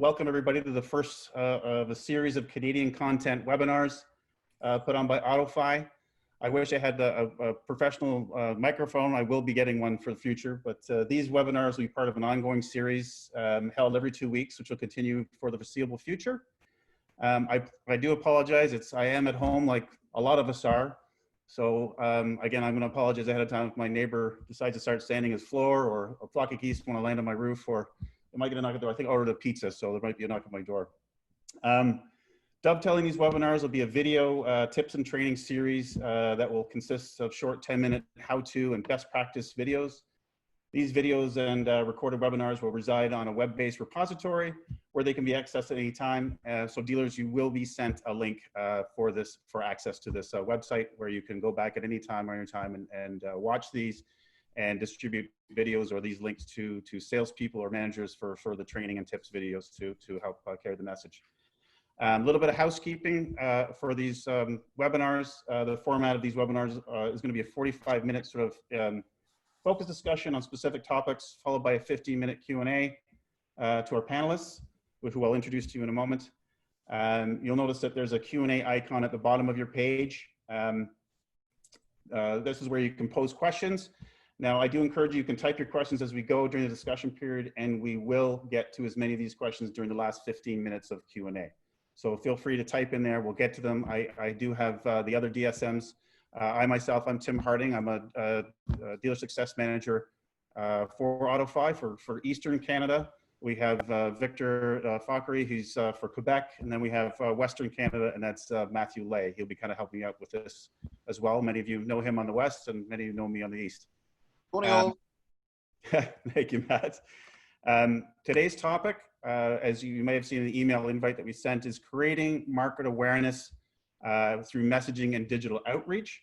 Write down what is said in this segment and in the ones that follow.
Welcome everybody to the first of a series of Canadian content webinars put on by AutoFi. I wish I had a professional microphone. I will be getting one for the future, but these webinars will be part of an ongoing series held every 2 weeks, which will continue for the foreseeable future. I do apologize. I am at home like a lot of us are. So again, I'm going to apologize ahead of time if my neighbor decides to start sanding his floor, or a flock of geese want to land on my roof, or I might get a knock at the door. I think I ordered a pizza, so there might be a knock at my door. Dovetailing these webinars will be a video tips and training series that will consist of short 10-minute how-to and best practice videos. These videos and recorded webinars will reside on a web-based repository where they can be accessed at any time. So dealers, you will be sent a link for access to this website where you can go back at any time on your time and watch these and distribute videos or these links to salespeople or managers for the training and tips videos to help carry the message. A little bit of housekeeping for these webinars. The format of these webinars is going to be a 45-minute sort of focused discussion on specific topics, followed by a 15-minute Q&A to our panelists, who I'll introduce to you in a moment. You'll notice that there's a Q&A icon at the bottom of your page. This is where you can pose questions. Now, I do encourage you can type your questions as we go during the discussion period, and we will get to as many of these questions during the last 15 minutes of Q&A. So feel free to type in there. We'll get to them. I do have the other DSMs. I'm Tim Harding. I'm a dealer success manager for AutoFi for Eastern Canada. We have Victor Fauchery, who's for Quebec, and then we have Western Canada, and that's Matthew Lay. He'll be kind of helping out with this as well. Many of you know him on the West, and many of you know me on the East. Morning all. Thank you, Matt. Today's topic, as you may have seen in the email invite that we sent, is creating market awareness through messaging and digital outreach.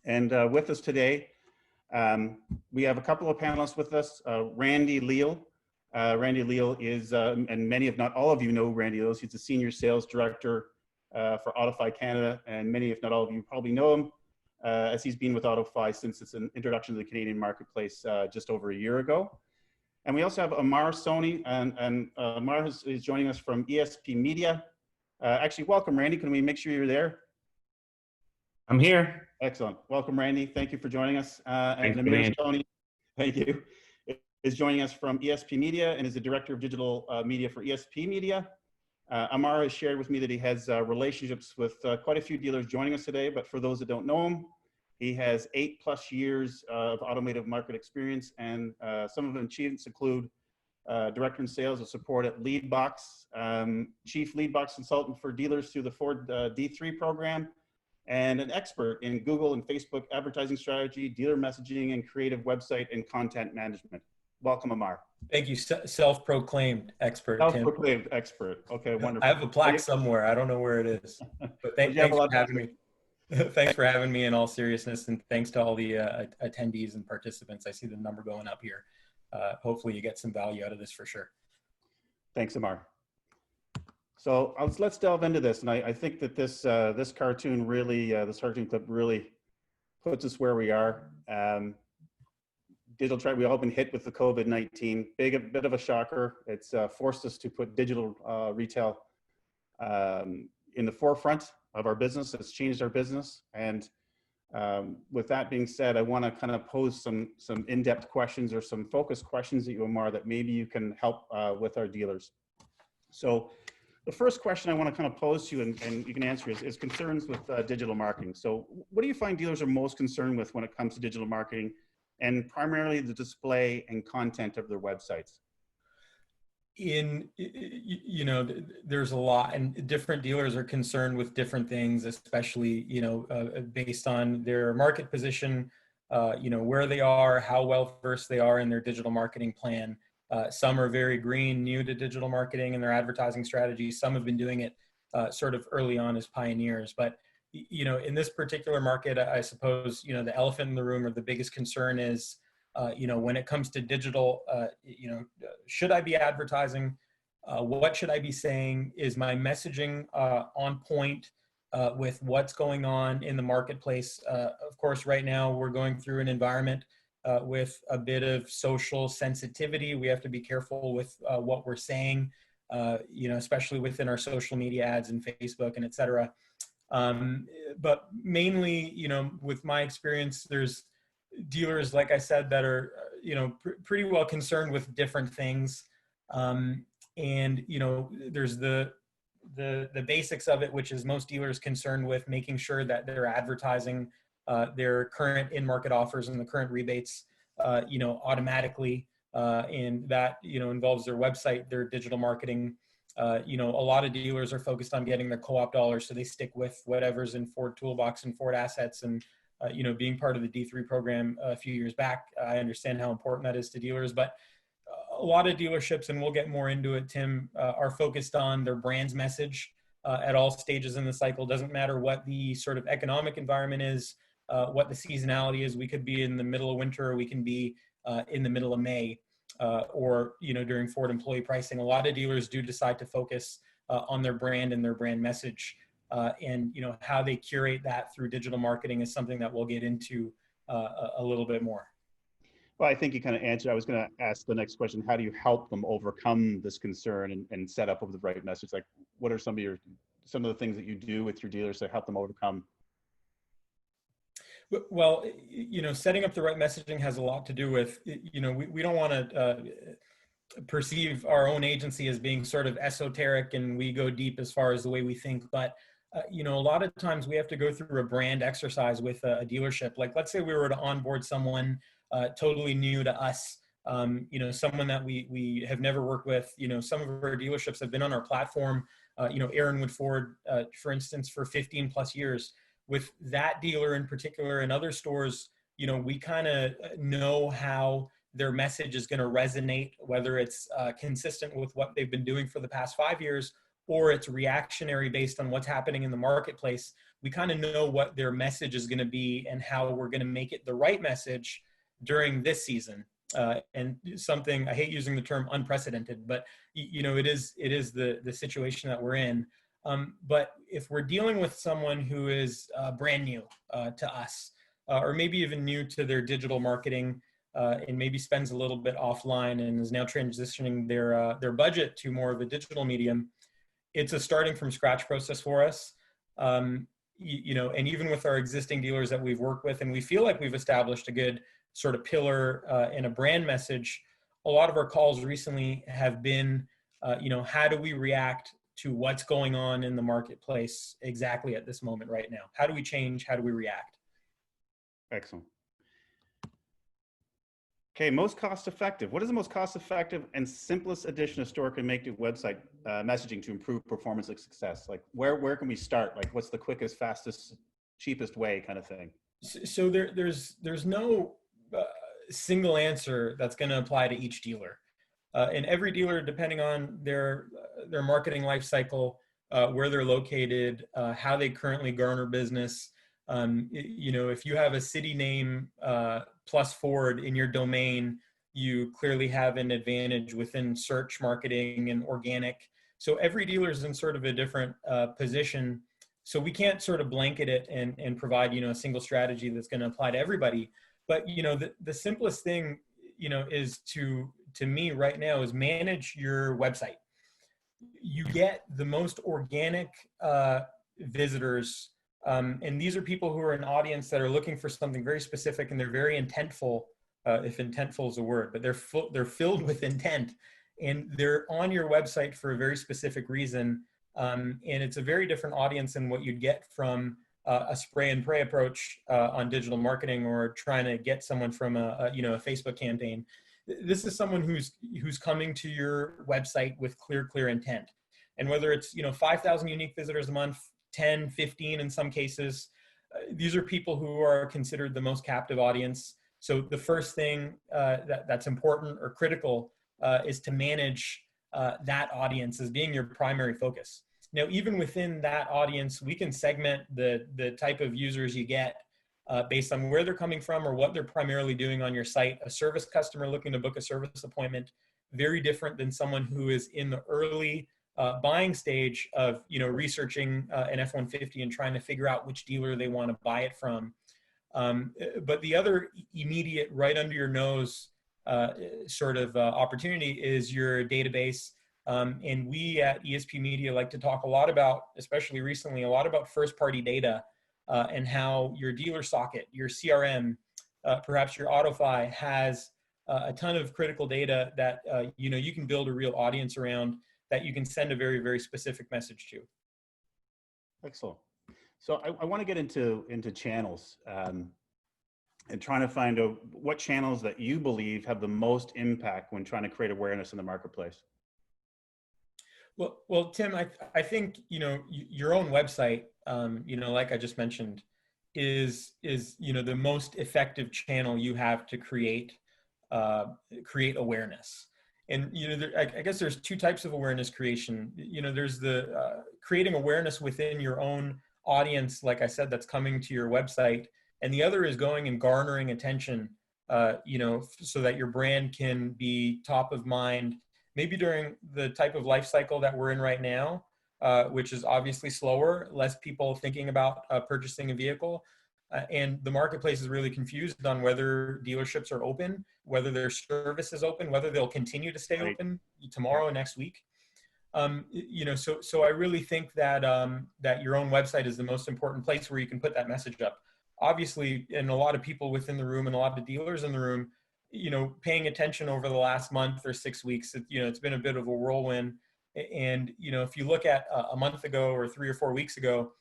And with us today, we have a couple of panelists with us. Randy Leal. Randy Leal is, and many if not all of you know Randy Leal. He's the Senior Sales Director for AutoFi Canada, and many if not all of you probably know him as he's been with AutoFi since its introduction to the Canadian marketplace just over a year ago. And we also have Amar Soni, and Amar is joining us from ESP Media. Actually, welcome, Randy. Can we make sure you're there? I'm here. Excellent. Welcome, Randy. Thank you for joining us. And Thanks, Amir Soni, thank you, is joining us from ESP Media and is the Director of Digital Media for ESP Media. Amar has shared with me that he has relationships with quite a few dealers joining us today, but for those that don't know him, he has 8+ years of automotive market experience, and some of the achievements include Director in Sales and Support at LeadBox, Chief LeadBox Consultant for dealers through the Ford D3 program, and an expert in Google and Facebook advertising strategy, dealer messaging, and creative website and content management. Welcome, Amar. Thank you. Self-proclaimed expert, Tim. Self-proclaimed expert. Okay, wonderful. I have a plaque somewhere. I don't know where it is. But thanks for having me. Thanks for having me in all seriousness, and thanks to all the attendees and participants. I see the number going up here. Hopefully you get some value out of this for sure. Thanks, Amar. So let's delve into this. And I think that this cartoon really, this cartoon clip really puts us where we are. Digital trend, we've all been hit with the COVID-19, a bit of a shocker. It's forced us to put digital retail in the forefront of our business. It's changed our business. And with that being said, I want to kind of pose some in-depth questions or some focused questions at you, Amar, that maybe you can help with our dealers. So the first question I want to kind of pose to you, and you can answer, is concerns with digital marketing. So what do you find dealers are most concerned with when it comes to digital marketing, and primarily the display and content of their websites? There's a lot, and different dealers are concerned with different things, especially, based on their market position, where they are, how well versed they are in their digital marketing plan. Some are very green, new to digital marketing and their advertising strategies. Some have been doing it sort of early on as pioneers. But, in this particular market, I suppose, the elephant in the room or the biggest concern is, when it comes to digital, should I be advertising? What should I be saying? Is my messaging on point with what's going on in the marketplace? Of course, right now we're going through an environment with a bit of social sensitivity. We have to be careful with what we're saying. especially within our social media ads and Facebook and et cetera. But mainly, with my experience, there's dealers, like I said, that are, pretty well concerned with different things. And, there's the basics of it, which is most dealers concerned with making sure that they're advertising their current in-market offers and the current rebates, automatically. And that, involves their website, their digital marketing. A lot of dealers are focused on getting their co-op dollars, so they stick with whatever's in Ford Toolbox and Ford Assets. And being part of the D3 program a few years back, I understand how important that is to dealers. But a lot of dealerships, and we'll get more into it, Tim, are focused on their brand's message at all stages in the cycle. Doesn't matter what the sort of economic environment is, what the seasonality is. We could be in the middle of winter, or we can be in the middle of May. Or during Ford employee pricing. A lot of dealers do decide to focus on their brand and their brand message, and how they curate that through digital marketing is something that we'll get into a little bit more. Well, I think you kind of answered. I was going to ask the next question: how do you help them overcome this concern and set up with the right message? Like, what are some of the things that you do with your dealers to help them overcome? Well, setting up the right messaging has a lot to do with, we don't want to perceive our own agency as being sort of esoteric and we go deep as far as the way we think. But, a lot of times we have to go through a brand exercise with a dealership. Like, let's say we were to onboard someone totally new to us, someone that we have never worked with. Some of our dealerships have been on our platform, Aaronwood Ford, for instance, for 15 plus years. With that dealer in particular and other stores, we kind of know how their message is going to resonate, whether it's consistent with what they've been doing for the past 5 years, or it's reactionary based on what's happening in the marketplace. We kind of know what their message is going to be and how we're going to make it the right message during this season. And something, I hate using the term unprecedented, but it is the situation that we're in. But if we're dealing with someone who is brand new to us, or maybe even new to their digital marketing, and maybe spends a little bit offline and is now transitioning their budget to more of a digital medium, it's a starting from scratch process for us. And even with our existing dealers that we've worked with, and we feel like we've established a good sort of pillar and a brand message, a lot of our calls recently have been, how do we react to what's going on in the marketplace exactly at this moment right now? How do we change? How do we react? Excellent. Okay, most cost effective. What is the most cost effective and simplest addition a store can make to website messaging to improve performance and success? Like where can we start? Like what's the quickest, fastest, cheapest way kind of thing? So there's no single answer that's going to apply to each dealer. And every dealer, depending on their marketing life cycle, where they're located, how they currently garner business. If you have a city name plus Ford in your domain, you clearly have an advantage within search marketing and organic. So every dealer is in sort of a different position. So we can't sort of blanket it and provide, a single strategy that's going to apply to everybody. But, the simplest thing, is to me right now is manage your website. You get the most organic visitors. And these are people who are an audience that are looking for something very specific, and they're very intentful, if intentful is a word, but they're filled with intent, and they're on your website for a very specific reason. And it's a very different audience than what you'd get from a spray and pray approach on digital marketing, or trying to get someone from a Facebook campaign. This is someone who's coming to your website with clear intent. And whether it's 5,000 unique visitors a month, 10, 15 in some cases, these are people who are considered the most captive audience. So the first thing that's important or critical is to manage that audience as being your primary focus. Now, even within that audience, we can segment the type of users you get based on where they're coming from or what they're primarily doing on your site. A service customer looking to book a service appointment, very different than someone who is in the early buying stage of researching an F-150 and trying to figure out which dealer they want to buy it from. But the other immediate, right under your nose sort of opportunity is your database. And we at ESP Media like to talk a lot about, especially recently, a lot about first-party data and how your dealer socket, your CRM, perhaps your AutoFi has a ton of critical data that you can build a real audience around, that you can send a very, very specific message to. Excellent. So I want to get into channels and trying to find out what channels that you believe have the most impact when trying to create awareness in the marketplace. Well, Tim, I think, your own website, like I just mentioned, is the most effective channel you have to create awareness. And, I guess there's two types of awareness creation. There's the creating awareness within your own audience, like I said, that's coming to your website. And the other is going and garnering attention, so that your brand can be top of mind, maybe during the type of life cycle that we're in right now, which is obviously slower, less people thinking about purchasing a vehicle. And the marketplace is really confused on whether dealerships are open, whether their service is open, whether they'll continue to stay open tomorrow, next week. So I really think that that your own website is the most important place where you can put that message up. Obviously, and a lot of people within the room and a lot of dealers in the room, paying attention over the last month or 6 weeks, it's been a bit of a whirlwind. And, if you look at a month ago or 3 or 4 weeks ago,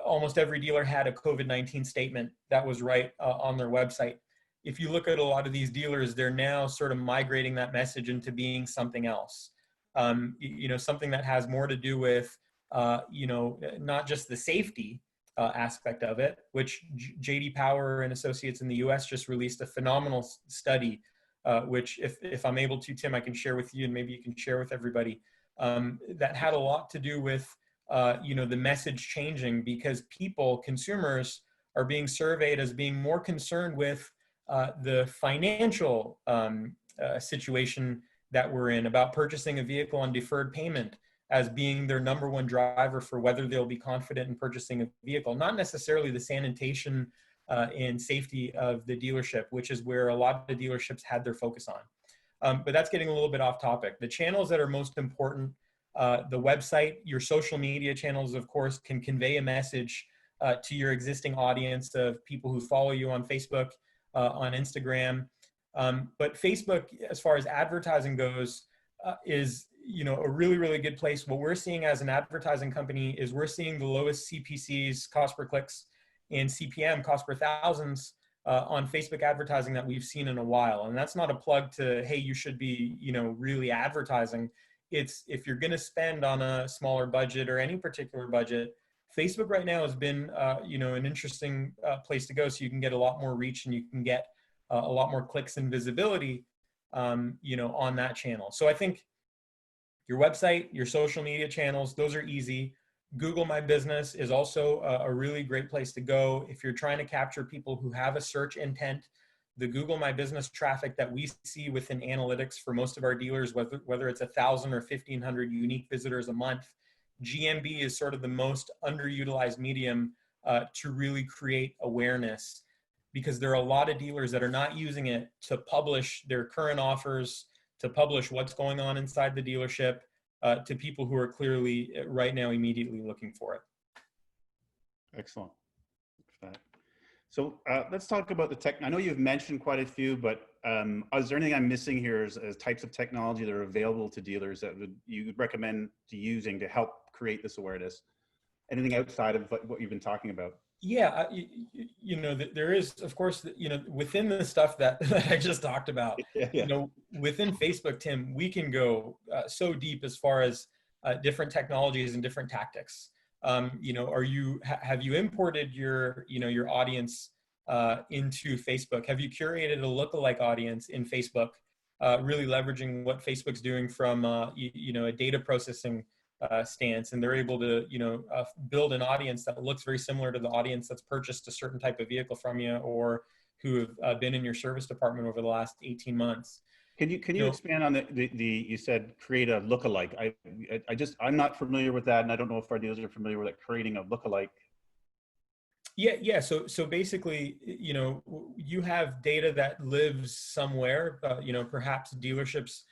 almost every dealer had a COVID-19 statement that was right on their website. If you look at a lot of these dealers, they're now sort of migrating that message into being something else. Something that has more to do with, not just the safety aspect of it, which JD Power and Associates in the US just released a phenomenal study, which if I'm able to, Tim, I can share with you, and maybe you can share with everybody, that had a lot to do with, the message changing, because consumers are being surveyed as being more concerned with the financial situation that we're in, about purchasing a vehicle on deferred payment, as being their number one driver for whether they'll be confident in purchasing a vehicle, not necessarily the sanitation and safety of the dealership, which is where a lot of dealerships had their focus on. But that's getting a little bit off topic. The channels that are most important, the website, your social media channels, of course, can convey a message to your existing audience of people who follow you on Facebook, on Instagram. But Facebook, as far as advertising goes, is a really, really good place. What we're seeing as an advertising company is we're seeing the lowest CPCs, cost per clicks, and CPM, cost per thousands, on Facebook advertising that we've seen in a while. And that's not a plug to, hey, you should be, really advertising. It's, if you're going to spend on a smaller budget or any particular budget, Facebook right now has been, an interesting place to go. So you can get a lot more reach, and you can get a lot more clicks and visibility, on that channel. So I think your website, your social media channels, those are easy. Google My Business is also a really great place to go. If you're trying to capture people who have a search intent, the Google My Business traffic that we see within analytics for most of our dealers, whether it's 1,000 or 1,500 unique visitors a month, GMB is sort of the most underutilized medium to really create awareness, because there are a lot of dealers that are not using it to publish their current offers, to publish what's going on inside the dealership to people who are clearly right now immediately looking for it. Excellent. So let's talk about the tech. I know you've mentioned quite a few, but is there anything I'm missing here as types of technology that are available to dealers that you would recommend using to help create this awareness? Anything outside of what you've been talking about? Yeah, there is, of course, within the stuff that I just talked about, within Facebook, Tim, we can go so deep as far as different technologies and different tactics. Have you imported your audience into Facebook? Have you curated a lookalike audience in Facebook, really leveraging what Facebook's doing from a data processing stance, and they're able to build an audience that looks very similar to the audience that's purchased a certain type of vehicle from you, or who have been in your service department over the last 18 months. Can you expand on you said create a lookalike? I'm not familiar with that, and I don't know if our dealers are familiar with creating a lookalike. Yeah. So basically, you have data that lives somewhere. Perhaps dealerships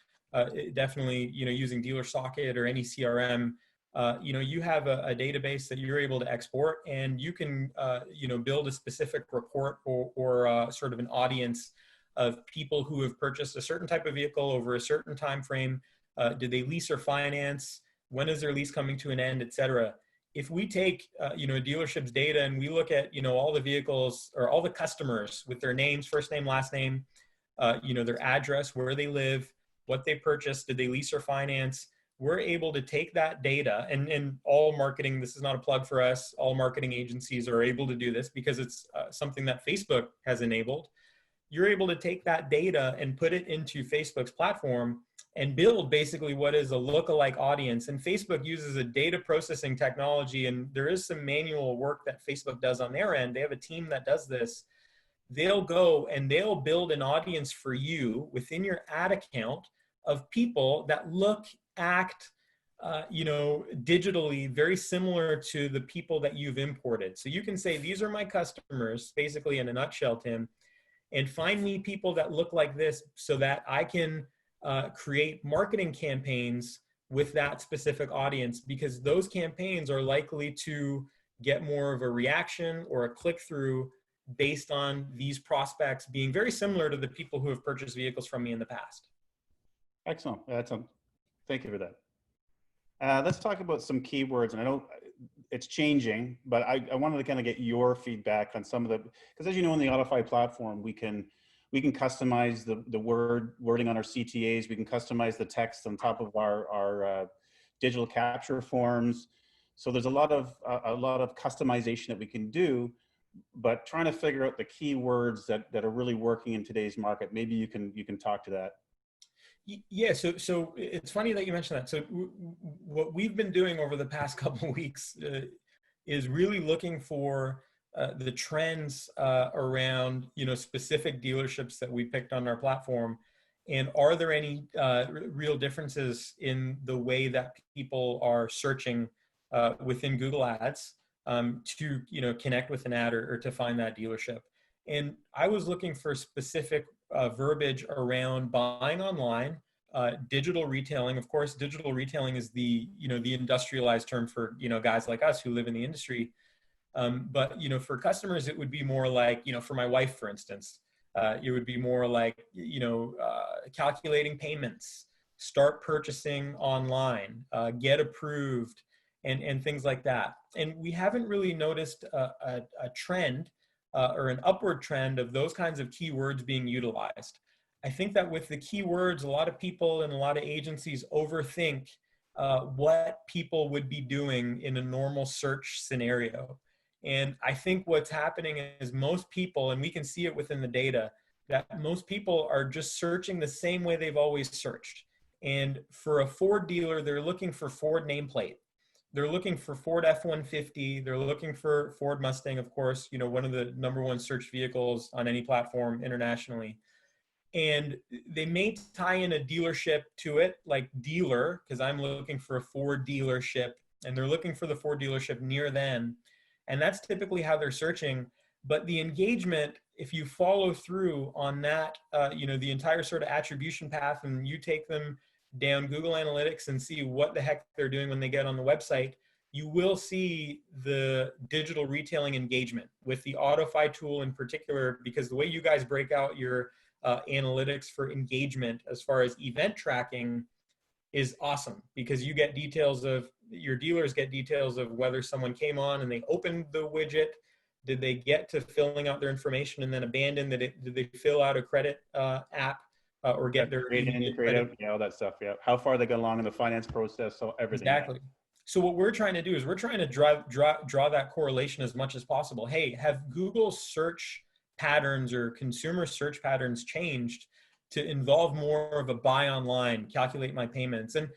definitely, using Dealer Socket or any CRM, you have a database that you're able to export, and you can, build a specific report or sort of an audience of people who have purchased a certain type of vehicle over a certain time frame. Did they lease or finance? When is their lease coming to an end, et cetera? If we take, a dealership's data and we look at, all the vehicles or all the customers with their names, first name, last name, their address, where they live, what they purchased, did they lease or finance, we're able to take that data, and all marketing, this is not a plug for us, all marketing agencies are able to do this because it's something that Facebook has enabled. You're able to take that data and put it into Facebook's platform and build basically what is a lookalike audience. And Facebook uses a data processing technology, and there is some manual work that Facebook does on their end. They have a team that does this. They'll go and they'll build an audience for you within your ad account of people that look, act, digitally very similar to the people that you've imported. So you can say, these are my customers, basically in a nutshell, Tim, and find me people that look like this so that I can create marketing campaigns with that specific audience, because those campaigns are likely to get more of a reaction or a click-through based on these prospects being very similar to the people who have purchased vehicles from me in the past. Excellent. Thank you for that. Let's talk about some keywords, and I know it's changing, but I wanted to kind of get your feedback on some of the, because as you know, in the AutoFi platform, we can customize the wording on our CTAs. We can customize the text on top of our digital capture forms. So there's a lot of customization that we can do, but trying to figure out the keywords that are really working in today's market. Maybe you can talk to that. Yeah, so it's funny that you mentioned that. So what we've been doing over the past couple of weeks is really looking for the trends around specific dealerships that we picked on our platform, and are there any real differences in the way that people are searching within Google Ads to connect with an ad or to find that dealership. And I was looking for specific verbiage around buying online, digital retailing. Of course, digital retailing is the industrialized term for guys like us who live in the industry. But for customers, it would be more like for my wife, for instance, it would be more like calculating payments, start purchasing online, get approved, and things like that. And we haven't really noticed a trend or an upward trend of those kinds of keywords being utilized. I think that with the keywords, a lot of people and a lot of agencies overthink what people would be doing in a normal search scenario. And I think what's happening is most people, and we can see it within the data, that most people are just searching the same way they've always searched. And for a Ford dealer, they're looking for Ford nameplate. They're looking for Ford F-150. They're looking for Ford Mustang, of course, one of the #1 search vehicles on any platform internationally. And they may tie in a dealership to it, like dealer, because I'm looking for a Ford dealership, and they're looking for the Ford dealership near them. And that's typically how they're searching. But the engagement, if you follow through on that, the entire sort of attribution path, and you take them down Google Analytics and see what the heck they're doing when they get on the website, you will see the digital retailing engagement with the AutoFi tool in particular, because the way you guys break out your analytics for engagement as far as event tracking is awesome, because you get details of, your dealers get details of whether someone came on and they opened the widget, did they get to filling out their information and then abandon, did they fill out a credit app or get their credit, all that stuff. Yeah, how far they got along in the finance process, so everything. Exactly. Yeah. So what we're trying to do is we're trying to draw that correlation as much as possible. Hey, have Google search patterns or consumer search patterns changed to involve more of a buy online, calculate my payments? And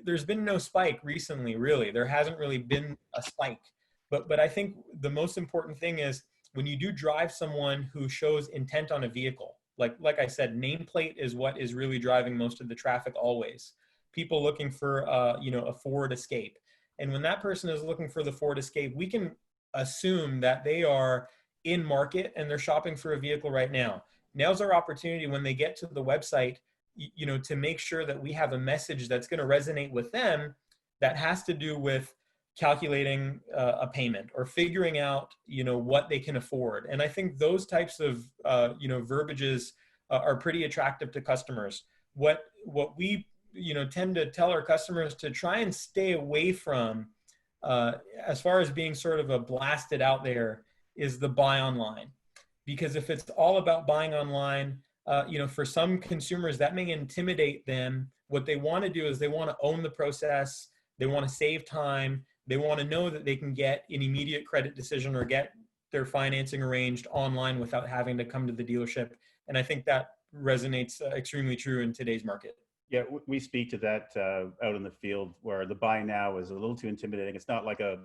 there's been no spike recently, really. There hasn't really been a spike. But I think the most important thing is when you do drive someone who shows intent on a vehicle, like I said, nameplate is what is really driving most of the traffic always. People looking for a Ford Escape. And when that person is looking for the Ford Escape, we can assume that they are in market and they're shopping for a vehicle right now. Now's our opportunity when they get to the website to make sure that we have a message that's going to resonate with them, that has to do with calculating a payment or figuring out, what they can afford. And I think those types of, verbiages are pretty attractive to customers. What we, tend to tell our customers to try and stay away from, as far as being sort of a blasted out there, is the buy online. Because if it's all about buying online, for some consumers that may intimidate them. What they want to do is they want to own the process. They want to save time. They want to know that they can get an immediate credit decision or get their financing arranged online without having to come to the dealership. And I think that resonates extremely true in today's market. Yeah, we speak to that out in the field, where the buy now is a little too intimidating. It's not like a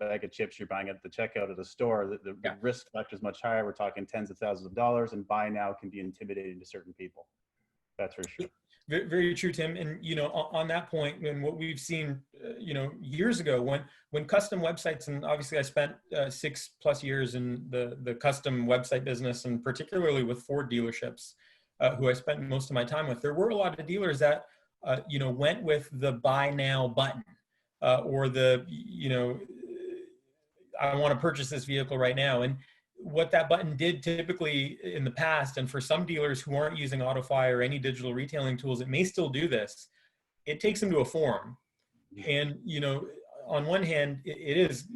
bag of chips you're buying at the checkout at a store. The risk factor is much higher. We're talking tens of thousands of dollars, and buy now can be intimidating to certain people. That's for sure. Very, very true, Tim. And on that point, and what we've seen, years ago, when custom websites, and obviously I spent 6+ years in the custom website business, and particularly with Ford dealerships, who I spent most of my time with, there were a lot of dealers that, went with the buy now button, or the, I want to purchase this vehicle right now. And what that button did typically in the past, and for some dealers who aren't using AutoFi or any digital retailing tools, it may still do this. It takes them to a form. And, on one hand, it is,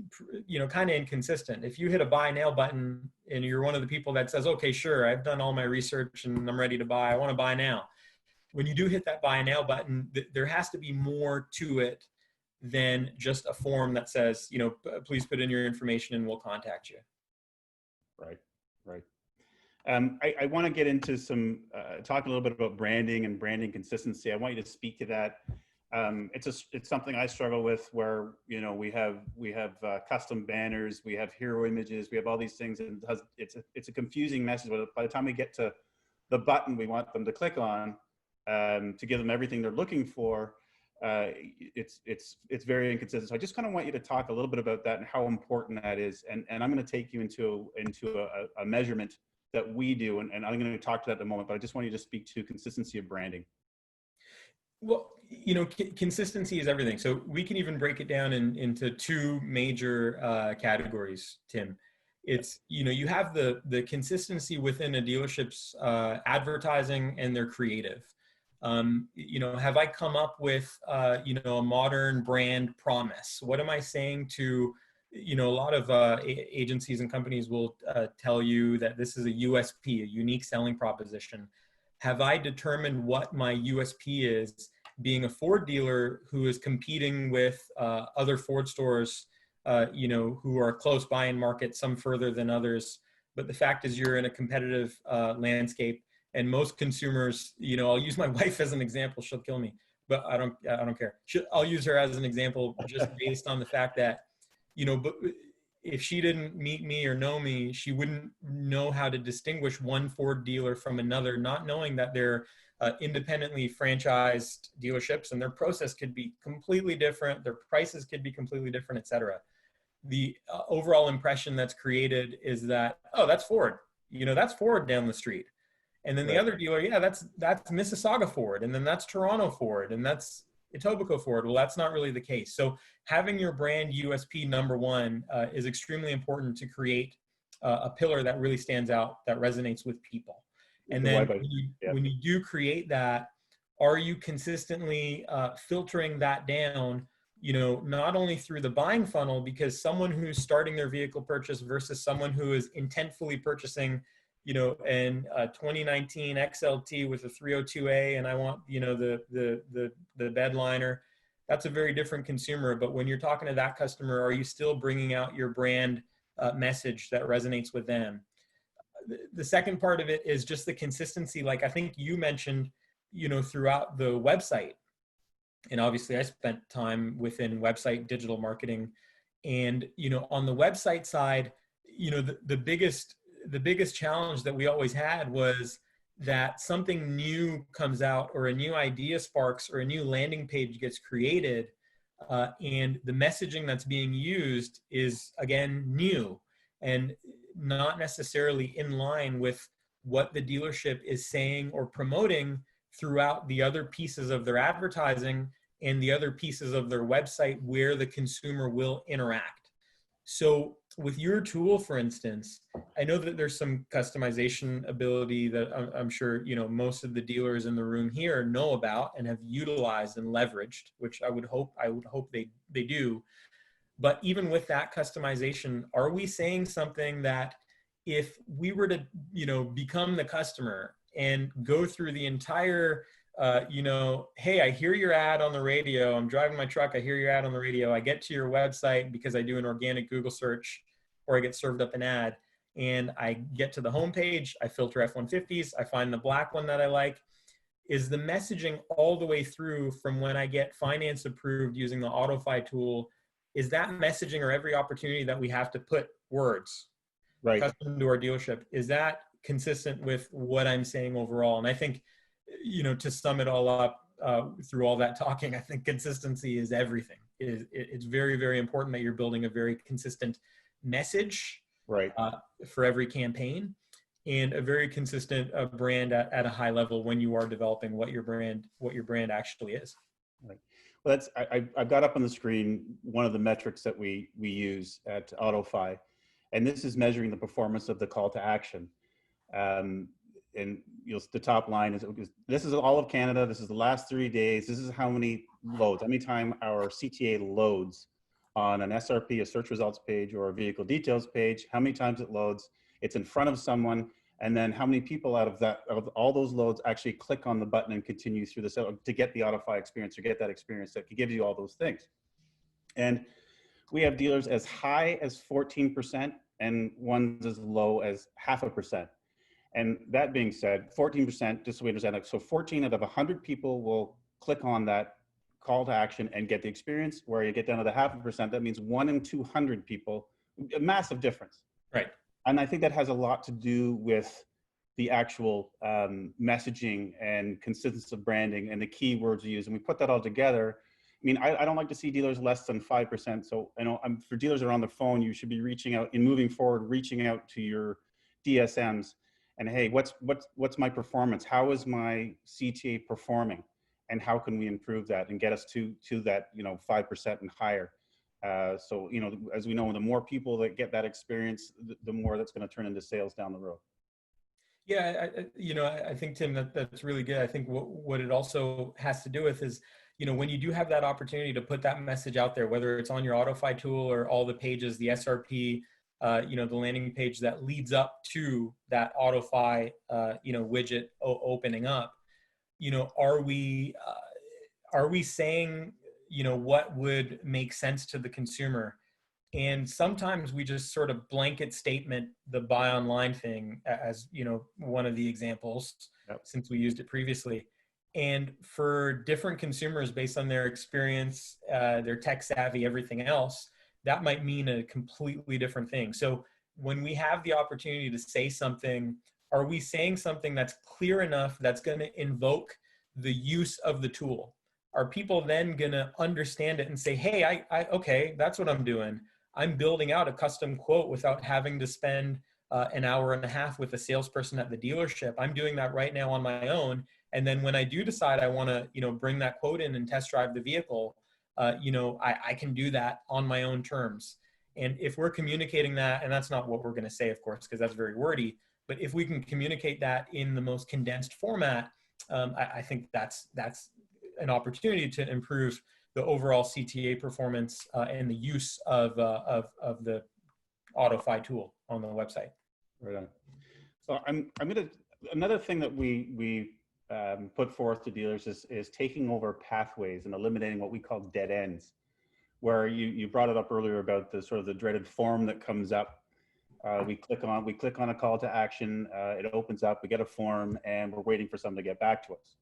kind of inconsistent. If you hit a buy now button and you're one of the people that says, okay, sure, I've done all my research and I'm ready to buy, I want to buy now. When you do hit that buy now button, there has to be more to it than just a form that says, please put in your information and we'll contact you. Right. I want to get into some, talk a little bit about branding and branding consistency. I want you to speak to that. It's something I struggle with, where, we have custom banners, we have hero images, we have all these things, and it's a confusing message. But by the time we get to the button we want them to click on, to give them everything they're looking for, it's very inconsistent. So I just kind of want you to talk a little bit about that and how important that is. And I'm going to take you into a measurement that we do, and I'm going to talk to that in a moment, but I just want you to speak to consistency of branding. Well, consistency is everything. So we can even break it down into two major categories, Tim. It's, you have the consistency within a dealership's advertising and their creative. Have I come up with, a modern brand promise? What am I saying to, a lot of agencies and companies will tell you that this is a USP, a unique selling proposition. Have I determined what my USP is, being a Ford dealer who is competing with other Ford stores, who are close by in market, some further than others? But the fact is, you're in a competitive landscape. And most consumers, I'll use my wife as an example. She'll kill me, but I don't care. I'll use her as an example, just based on the fact that, but if she didn't meet me or know me, she wouldn't know how to distinguish one Ford dealer from another, not knowing that they're independently franchised dealerships, and their process could be completely different. Their prices could be completely different, et cetera. The overall impression that's created is that, oh, that's Ford. That's Ford down the street. And then the other dealer, yeah, that's Mississauga Ford, and then that's Toronto Ford, and that's Etobicoke Ford. Well, that's not really the case. So having your brand USP number one is extremely important to create a pillar that really stands out, that resonates with people. And then when you do create that, are you consistently filtering that down, not only through the buying funnel, because someone who's starting their vehicle purchase versus someone who is intentfully purchasing, and 2019 XLT with a 302A, and I want, the bed liner, that's a very different consumer. But when you're talking to that customer, are you still bringing out your brand message that resonates with them? The second part of it is just the consistency. Like I think you mentioned, throughout the website, and obviously I spent time within website digital marketing, and, on the website side, the biggest challenge that we always had was that something new comes out, or a new idea sparks, or a new landing page gets created, and the messaging that's being used is, again, new and not necessarily in line with what the dealership is saying or promoting throughout the other pieces of their advertising and the other pieces of their website where the consumer will interact. So with your tool, for instance, I know that there's some customization ability that I'm sure, you know, most of the dealers in the room here know about and have utilized and leveraged, which I would hope they do. But even with that customization, are we saying something that if we were to, you know, become the customer and go through the entire, you know, hey, I hear your ad on the radio. I'm driving my truck. I hear your ad on the radio. I get to your website because I do an organic Google search or I get served up an ad and I get to the homepage. I filter F-150s. I find the black one that I like. Is the messaging all the way through from when I get finance approved using the AutoFi tool? Is that messaging or every opportunity that we have to put words Right. custom to our dealership, is that consistent with what I'm saying overall? And I think, you know, to sum it all up through all that talking, I think consistency is everything. It's very, very important that you're building a very consistent message Right. for every campaign and a very consistent brand at a high level when you are developing what your brand actually is. Right. Well, I've got up on the screen one of the metrics that we use at AutoFi, and this is measuring the performance of the call to action. And the top line is, this is all of Canada. This is the last 3 days. This is how many loads, how many time our CTA loads on an SRP, a search results page, or a vehicle details page, how many times it loads, it's in front of someone, and then how many people out of all those loads actually click on the button and continue through the sale to get the AutoFi experience or get that experience that gives you all those things. And we have dealers as high as 14% and ones as low as 0.5%. And that being said, 14%, just so we understand that, so 14 out of 100 people will click on that call to action and get the experience. Where you get down to the 0.5%, that means 1 in 200 people, a massive difference. Right. And I think that has a lot to do with the actual messaging and consistency of branding and the keywords we use. And we put that all together. I mean, I don't like to see dealers less than 5%. So, you know, for dealers that are on the phone, you should be reaching out, in moving forward, reaching out to your DSMs and, hey, what's my performance? How is my CTA performing? And how can we improve that and get us to that, you know, 5% and higher? So, you know, as we know, the more people that get that experience, the more that's going to turn into sales down the road. Yeah, you know, I think, Tim, that's really good. I think what it also has to do with is, you know, when you do have that opportunity to put that message out there, whether it's on your AutoFi tool or all the pages, the SRP, you know, the landing page that leads up to that AutoFi, you know, widget opening up, you know, are we saying, you know, what would make sense to the consumer? And sometimes we just sort of blanket statement the buy online thing as, you know, one of the examples. Yep. Since we used it previously. And for different consumers, based on their experience, their tech savvy, everything else, that might mean a completely different thing. So when we have the opportunity to say something, are we saying something that's clear enough that's going to invoke the use of the tool? Are people then going to understand it and say, hey, okay, that's what I'm doing. I'm building out a custom quote without having to spend an hour and a half with a salesperson at the dealership. I'm doing that right now on my own. And then when I do decide I want to, you know, bring that quote in and test drive the vehicle, you know, I can do that on my own terms. And if we're communicating that, and that's not what we're going to say, of course, because that's very wordy, but if we can communicate that in the most condensed format, I think that's an opportunity to improve the overall CTA performance and the use of the AutoFi tool on the website. Right on. So another thing that we put forth to dealers is taking over pathways and eliminating what we call dead ends, where you brought it up earlier about the sort of the dreaded form that comes up. We click on a call to action, it opens up, we get a form, and we're waiting for someone to get back to us.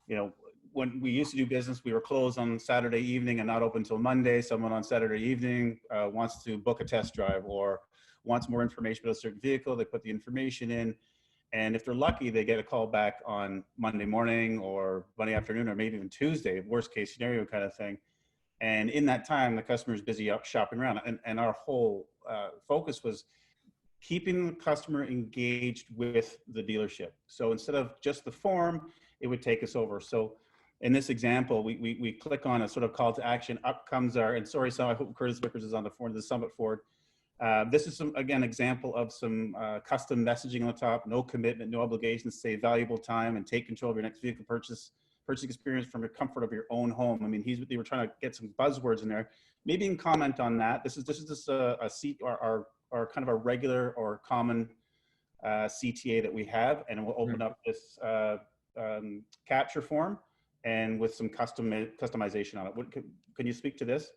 You know, when we used to do business, we were closed on Saturday evening and not open until Monday. Someone on Saturday evening wants to book a test drive or wants more information about a certain vehicle. They put the information in, and if they're lucky, they get a call back on Monday morning or Monday afternoon or maybe even Tuesday, worst case scenario kind of thing. And in that time, the customer is busy up shopping around. And our whole focus was keeping the customer engaged with the dealership. So instead of just the form, it would take us over. So in this example, we click on a sort of call to action, up comes our, and sorry, so I hope Curtis Vickers is on the summit forward. This is some, again, example of some custom messaging on the top, no commitment, no obligations, save valuable time and take control of your next vehicle purchase experience from your comfort of your own home. I mean, they were trying to get some buzzwords in there. Maybe you can comment on that. This is just a seat or kind of a regular or common CTA that we have, and we'll open up this capture form and with some customization on it. Can you speak to this?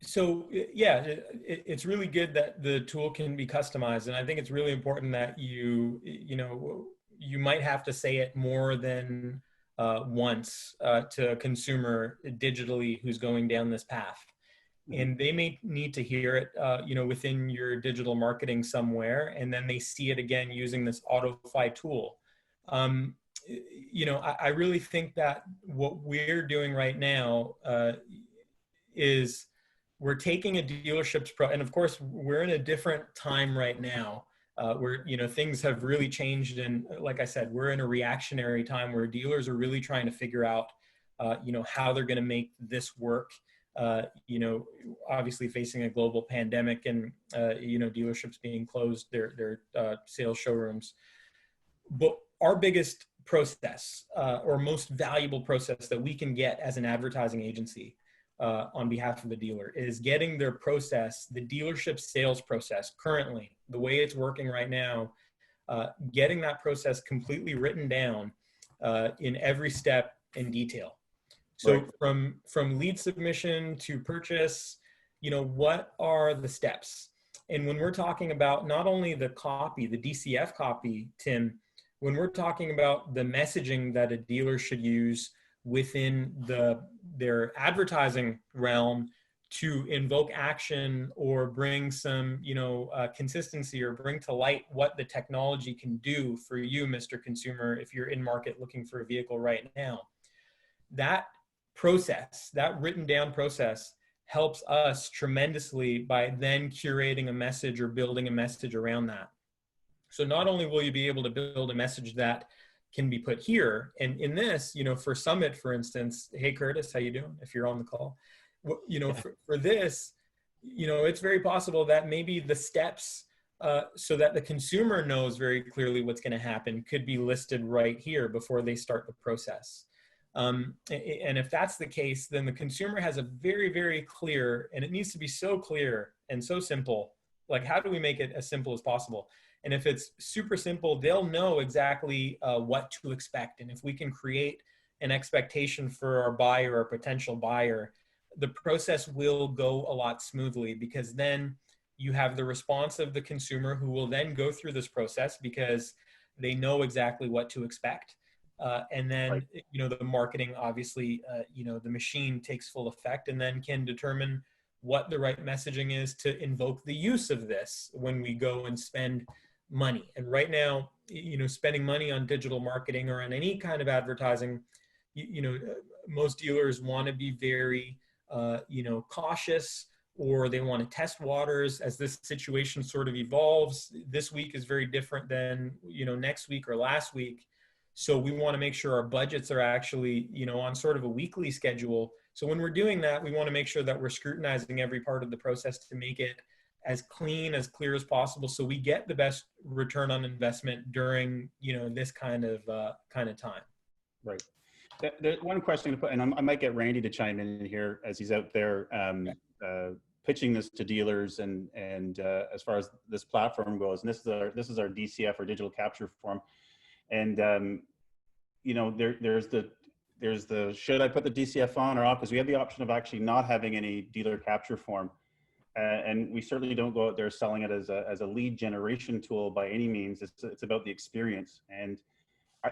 So yeah, it's really good that the tool can be customized, and I think it's really important that you might have to say it more than once to a consumer digitally who's going down this path. And they may need to hear it, within your digital marketing somewhere, and then they see it again using this AutoFi tool. I really think that what we're doing right now is we're taking a dealership's and of course we're in a different time right now. Where things have really changed, and like I said, we're in a reactionary time where dealers are really trying to figure out, how they're going to make this work. Obviously facing a global pandemic and dealerships being closed, their sales showrooms. But our biggest process, or most valuable process that we can get as an advertising agency on behalf of the dealer, is getting their process, the dealership sales process currently, the way it's working right now, getting that process completely written down in every step in detail. So right. From lead submission to purchase, what are the steps? And when we're talking about not only the copy, the DCF copy, Tim, when we're talking about the messaging that a dealer should use within their advertising realm to invoke action or bring some, consistency, or bring to light what the technology can do for you, Mr. Consumer, if you're in market looking for a vehicle right now. That process, that written down process, helps us tremendously by then curating a message or building a message around that. So not only will you be able to build a message that can be put here, and in this, for Summit, for instance, hey Curtis, how you doing? If you're on the call, for this, it's very possible that maybe the steps, so that the consumer knows very clearly what's going to happen, could be listed right here before they start the process. And if that's the case, then the consumer has a very, very clear, and it needs to be so clear and so simple. Like, how do we make it as simple as possible? And if it's super simple, they'll know exactly what to expect. And if we can create an expectation for our buyer or potential buyer, the process will go a lot smoothly, because then you have the response of the consumer, who will then go through this process because they know exactly what to expect. And then, right. The marketing, obviously, the machine takes full effect and then can determine what the right messaging is to invoke the use of this when we go and spend money. And right now, spending money on digital marketing or on any kind of advertising, most dealers want to be very, cautious, or they want to test waters as this situation sort of evolves. This week is very different than, next week or last week. So we want to make sure our budgets are actually, on sort of a weekly schedule. So when we're doing that, we want to make sure that we're scrutinizing every part of the process to make it as clean, as clear as possible, so we get the best return on investment during, this kind of time. Right. There's one question to put, and I might get Randy to chime in here as he's out there pitching this to dealers, and as far as this platform goes, and this is our DCF, or digital capture form, and there's the should I put the DCF on or off, because we have the option of actually not having any dealer capture form. And we certainly don't go out there selling it as a lead generation tool by any means. It's about the experience. And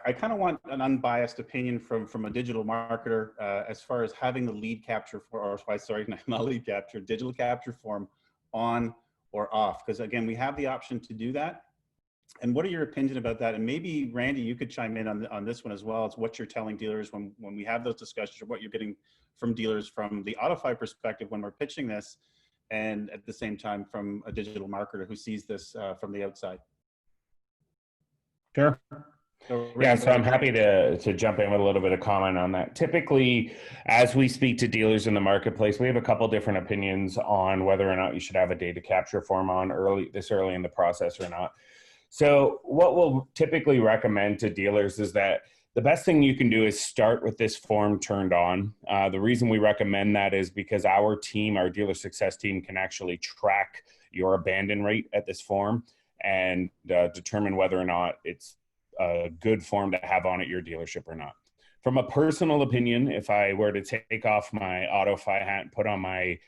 I kind of want an unbiased opinion from a digital marketer as far as having the lead capture not lead capture, digital capture form on or off. Because again, we have the option to do that. And what are your opinions about that? And maybe Randy, you could chime in on this one as well. It's what you're telling dealers when we have those discussions, or what you're getting from dealers from the AutoFi perspective when we're pitching this, and at the same time from a digital marketer who sees this from the outside. Sure. So, Yeah, Randy, go so I'm ahead. happy to jump in with a little bit of comment on that. Typically, as we speak to dealers in the marketplace, we have a couple different opinions on whether or not you should have a data capture form on this early in the process or not. So what we'll typically recommend to dealers is that the best thing you can do is start with this form turned on. The reason we recommend that is because our team, our dealer success team, can actually track your abandon rate at this form and determine whether or not it's a good form to have on at your dealership or not. From a personal opinion, if I were to take off my AutoFi hat and put on my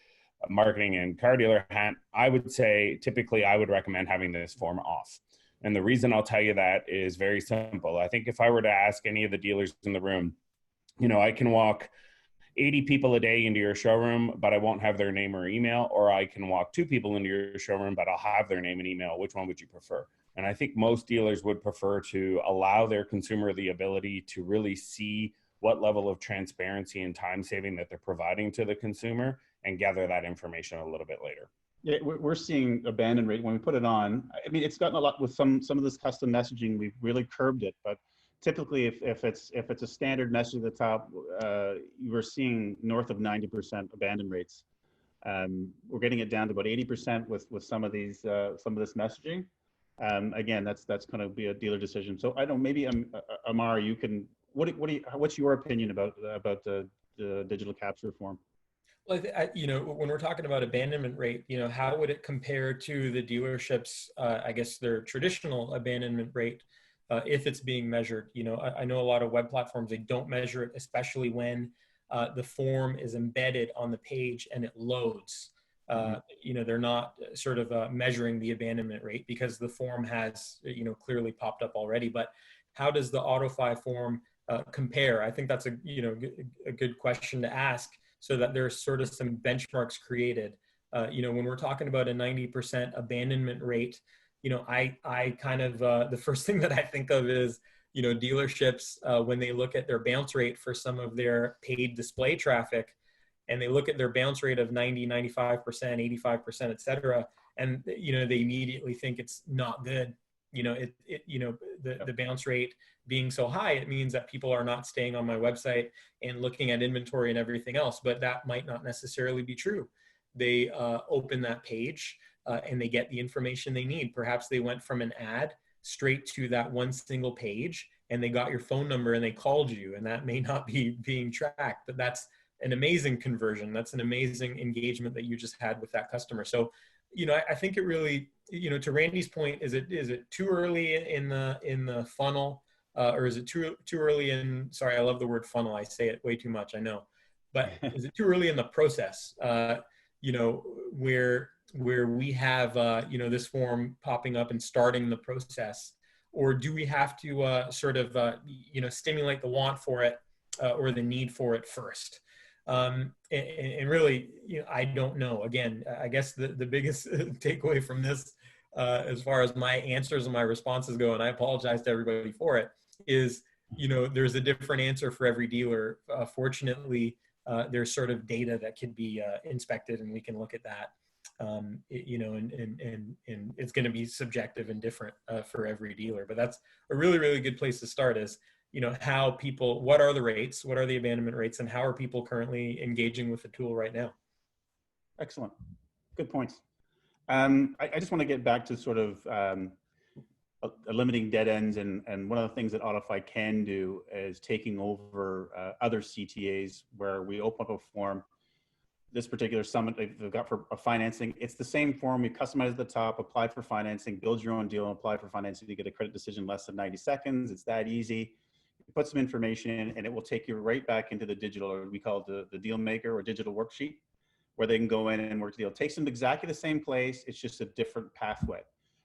marketing and car dealer hat, I would say typically I would recommend having this form off. And the reason I'll tell you that is very simple. I think if I were to ask any of the dealers in the room, I can walk 80 people a day into your showroom, but I won't have their name or email, or I can walk 2 people into your showroom, but I'll have their name and email. Which one would you prefer? And I think most dealers would prefer to allow their consumer the ability to really see what level of transparency and time saving that they're providing to the consumer and gather that information a little bit later. Yeah, we're seeing abandon rate when we put it on. I mean, it's gotten a lot with some of this custom messaging. We've really curbed it, but typically, if it's a standard message at the top, we're seeing north of 90% abandon rates. We're getting it down to about 80% with some of this messaging. Again, that's going to be a dealer decision. So I don't. Maybe Amar, you can. What's your opinion about the digital capture form? Well, when we're talking about abandonment rate, how would it compare to the dealerships, I guess their traditional abandonment rate, if it's being measured? I know a lot of web platforms, they don't measure it, especially when the form is embedded on the page and it loads. They're not sort of measuring the abandonment rate because the form has, clearly popped up already. But how does the AutoFi form compare? I think that's a good question to ask, so that there's sort of some benchmarks created. When we're talking about a 90% abandonment rate, I kind of, the first thing that I think of is, dealerships, when they look at their bounce rate for some of their paid display traffic, and they look at their bounce rate of 90, 95%, 85%, et cetera, and, they immediately think it's not good. The bounce rate being so high, it means that people are not staying on my website and looking at inventory and everything else, but that might not necessarily be true. They open that page and they get the information they need. Perhaps they went from an ad straight to that one single page and they got your phone number and they called you, and that may not be being tracked, but that's an amazing conversion. That's an amazing engagement that you just had with that customer. So, I think it really, to Randy's point, is it too early in the funnel, or is it too early in? Sorry, I love the word funnel. I say it way too much, I know, but is it too early in the process? Where we have this form popping up and starting the process, or do we have to sort of stimulate the want for it or the need for it first? And really, I don't know. Again, I guess the biggest takeaway from this, as far as my answers and my responses go, and I apologize to everybody for it, is, there's a different answer for every dealer. Fortunately, there's sort of data that can be inspected, and we can look at that. And it's going to be subjective and different for every dealer. But that's a really, really good place to start, is, how people, what are the rates, what are the abandonment rates, and how are people currently engaging with the tool right now? Excellent. Good points. I just want to get back to sort of eliminating dead ends. And one of the things that AutoFi can do is taking over other CTAs where we open up a form. This particular summit they've got for financing, it's the same form. We customize at the top, apply for financing, build your own deal, and apply for financing to get a credit decision less than 90 seconds. It's that easy. You put some information in, and it will take you right back into the digital, or we call it the deal maker or digital worksheet, where they can go in and work the deal. It takes them to exactly the same place. It's just a different pathway.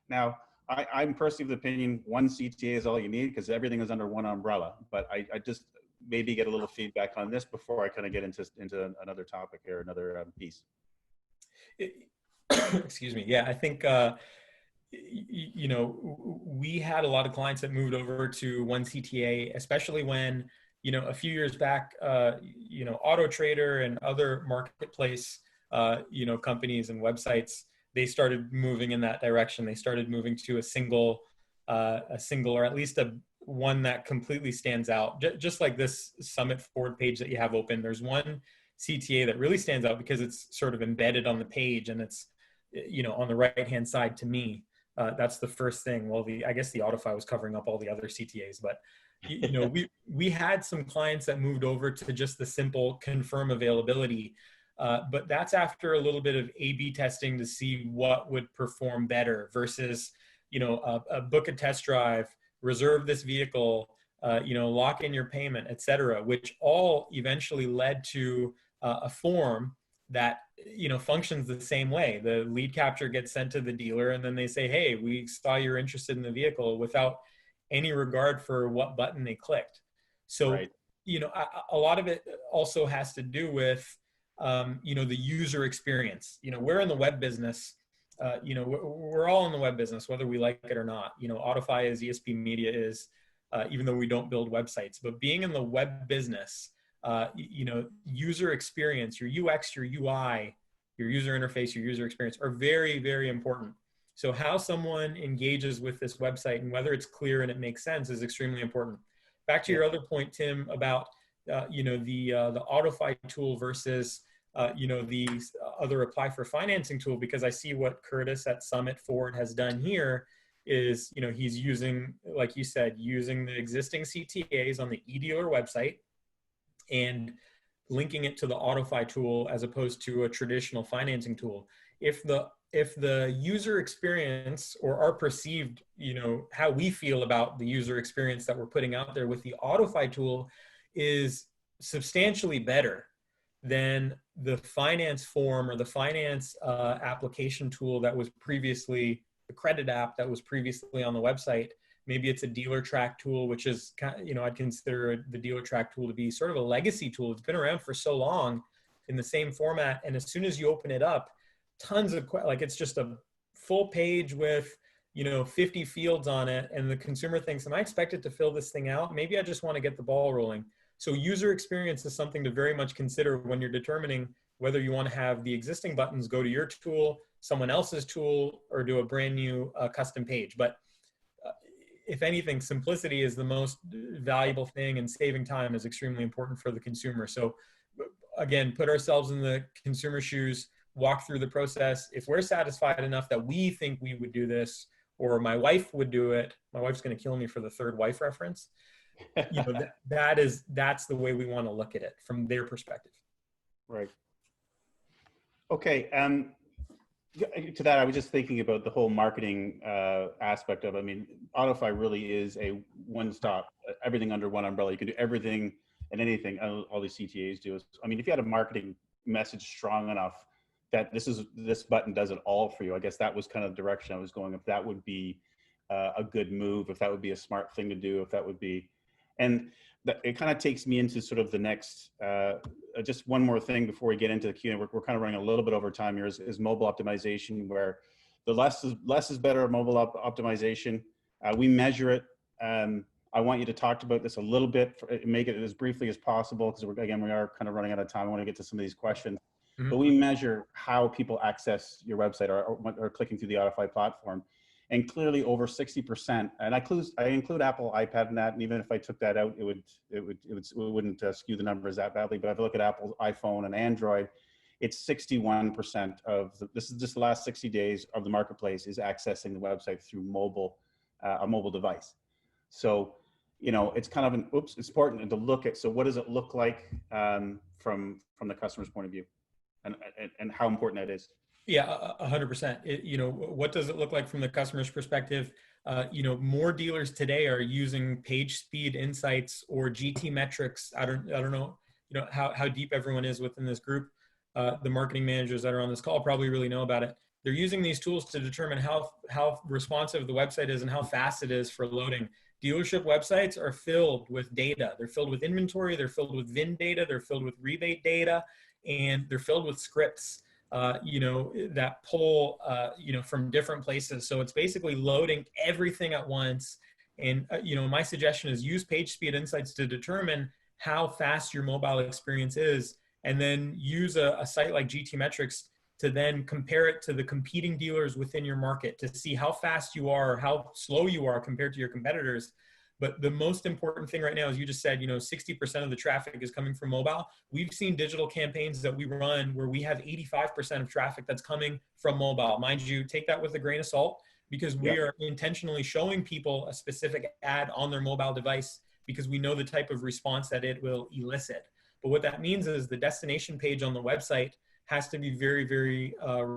Now, I'm personally of the opinion one CTA is all you need, because everything is under one umbrella. But I just maybe get a little feedback on this before I kind of get into another topic here, another piece. Excuse me. Yeah, I think, we had a lot of clients that moved over to one CTA, especially when, a few years back, Auto Trader and other marketplace, companies and websites, they started moving in that direction. They started moving to a single, or at least one that completely stands out. Just like this Summit Forward page that you have open, there's one CTA that really stands out because it's sort of embedded on the page, and it's, on the right-hand side to me. That's the first thing. Well, I guess the AutoFi was covering up all the other CTAs, but we had some clients that moved over to just the simple confirm availability. But that's after a little bit of A/B testing to see what would perform better versus, a book a test drive, reserve this vehicle, lock in your payment, etc., which all eventually led to a form that, functions the same way. The lead capture gets sent to the dealer, and then they say, hey, we saw you're interested in the vehicle, without any regard for what button they clicked. So, Right. A lot of it also has to do with, the user experience. We're in the web business. We're all in the web business, whether we like it or not. AutoFi is, ESP Media is, even though we don't build websites. But being in the web business, user experience, your UX, your UI, your user interface, your user experience are very, very important. So how someone engages with this website and whether it's clear and it makes sense is extremely important. Back to your other point, Tim, about the AutoFi tool versus the other apply for financing tool, because I see what Curtis at Summit Forward has done here is, he's using, like you said, using the existing CTAs on the eDealer website and linking it to the AutoFi tool as opposed to a traditional financing tool. If the user experience, or our perceived, how we feel about the user experience that we're putting out there with the AutoFi tool is substantially better than the finance form or the finance application tool that was previously, the credit app that was previously on the website. Maybe it's a dealer track tool, which is, I'd consider the dealer track tool to be sort of a legacy tool. It's been around for so long in the same format. And as soon as you open it up, tons of, it's just a full page with, 50 fields on it. And the consumer thinks, am I expected to fill this thing out? Maybe I just want to get the ball rolling. So user experience is something to very much consider when you're determining whether you want to have the existing buttons go to your tool, someone else's tool, or do a brand new custom page. But if anything, simplicity is the most valuable thing, and saving time is extremely important for the consumer. So again, put ourselves in the consumer shoes, walk through the process. If we're satisfied enough that we think we would do this, or my wife would do it, my wife's going to kill me for the third wife reference. That's the way we want to look at it from their perspective. Right. Okay. To that, I was just thinking about the whole marketing aspect of it. I mean, AutoFi really is a one-stop, everything under one umbrella. You can do everything and anything all these CTAs do. I mean, if you had a marketing message strong enough that this button does it all for you, I guess that was kind of the direction I was going. If that would be a good move, if that would be a smart thing to do, if that would be, and it kind of takes me into sort of the next, just one more thing before we get into the Q&A. We're kind of running a little bit over time here, is mobile optimization, where the less is better mobile optimization. We measure it. I want you to talk about this a little bit, make it as briefly as possible, because we are kind of running out of time. I want to get to some of these questions. Mm-hmm. But we measure how people access your website or clicking through the AutoFi platform. And clearly over 60%, and I include Apple iPad in that, and even if I took that out, it wouldn't skew the numbers that badly. But if I look at Apple iPhone and Android, it's 61% of this is just the last 60 days of the marketplace is accessing the website through a mobile device. So, it's kind of it's important to look at. So what does it look like from the customer's point of view, and how important that is? Yeah, 100%. What does it look like from the customer's perspective? More dealers today are using page speed insights or GT metrics. I don't know, how deep everyone is within this group. The marketing managers that are on this call probably really know about it. They're using these tools to determine how responsive the website is and how fast it is for loading. Dealership websites are filled with data. They're filled with inventory. They're filled with VIN data. They're filled with rebate data, and they're filled with scripts. That pull, from different places. So it's basically loading everything at once. And, my suggestion is use page speed insights to determine how fast your mobile experience is, and then use a site like GT Metrics to then compare it to the competing dealers within your market to see how fast you are or how slow you are compared to your competitors. But the most important thing right now, as you just said, 60% of the traffic is coming from mobile. We've seen digital campaigns that we run where we have 85% of traffic that's coming from mobile. Mind you, take that with a grain of salt, because we are intentionally showing people a specific ad on their mobile device because we know the type of response that it will elicit. But what that means is the destination page on the website has to be very, very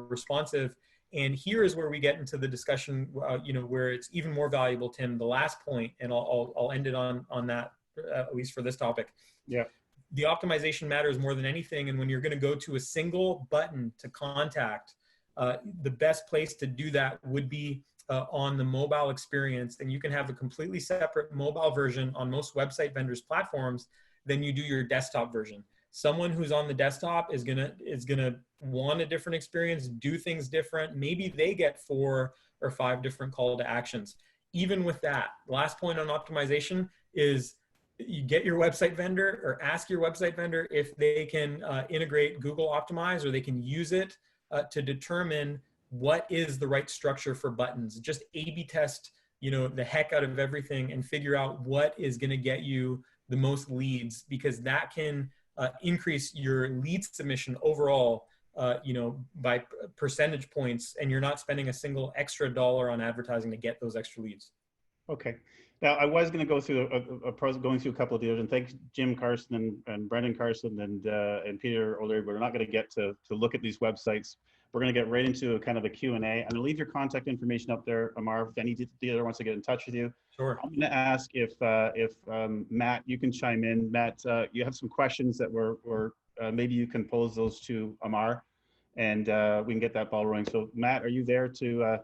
responsive. And here is where we get into the discussion, where it's even more valuable, Tim, the last point, and I'll end it on that, at least for this topic. Yeah. The optimization matters more than anything. And when you're going to go to a single button to contact, the best place to do that would be on the mobile experience. And you can have a completely separate mobile version on most website vendors' platforms than you do your desktop version. Someone who's on the desktop is gonna want a different experience, do things different. Maybe they get 4 or 5 different call to actions. Even with that, last point on optimization is you get your website vendor or ask your website vendor if they can integrate Google Optimize, or they can use it to determine what is the right structure for buttons. Just A/B test, the heck out of everything and figure out what is going to get you the most leads, because that can increase your lead submission overall, by percentage points, and you're not spending a single extra dollar on advertising to get those extra leads. Okay. Now, I was going to go through going through a couple of dealers, and thanks Jim Carson and Brendan Carson and Peter O'Leary. We're not going to get to look at these websites. We're going to get right into a kind of a Q&A. I'm going to leave your contact information up there, Amar, if any dealer wants to get in touch with you. Sure. I'm going to ask if Matt, you can chime in. Matt, you have some questions that maybe you can pose those to Amar, and we can get that ball rolling. So Matt, are you there to?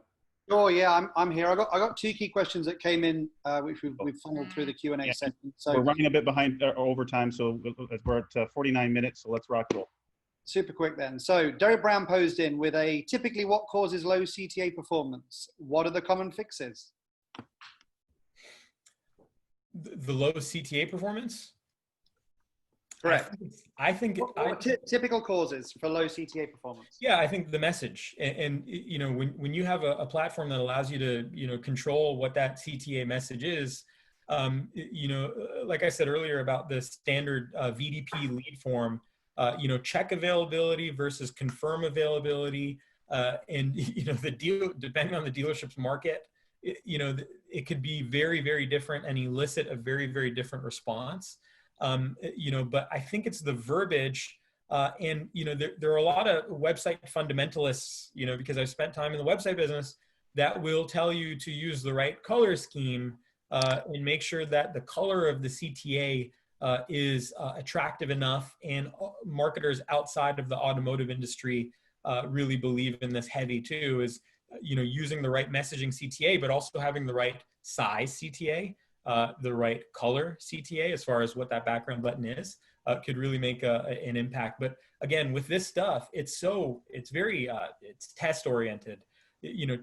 Oh yeah, I'm here. I got 2 key questions that came in, which we've funneled through the Q&A session. So we're running a bit behind overtime, so we're at 49 minutes. So let's rock and roll. Super quick then. So Derek Brown posed in with typically what causes low CTA performance? What are the common fixes? The low CTA performance? Correct. I think typical causes for low CTA performance. Yeah, I think the message, and when you have a platform that allows you to control what that CTA message is, like I said earlier about the standard VDP lead form, check availability versus confirm availability, and the deal, depending on the dealership's market, it could be very, very different and elicit a very, very different response. But I think it's the verbiage, and there are a lot of website fundamentalists, because I've spent time in the website business, that will tell you to use the right color scheme and make sure that the color of the CTA is attractive enough. And marketers outside of the automotive industry really believe in this heavy too, is using the right messaging CTA, but also having the right size CTA. The right color CTA, as far as what that background button is, could really make an impact. But again, with this stuff, it's very test oriented.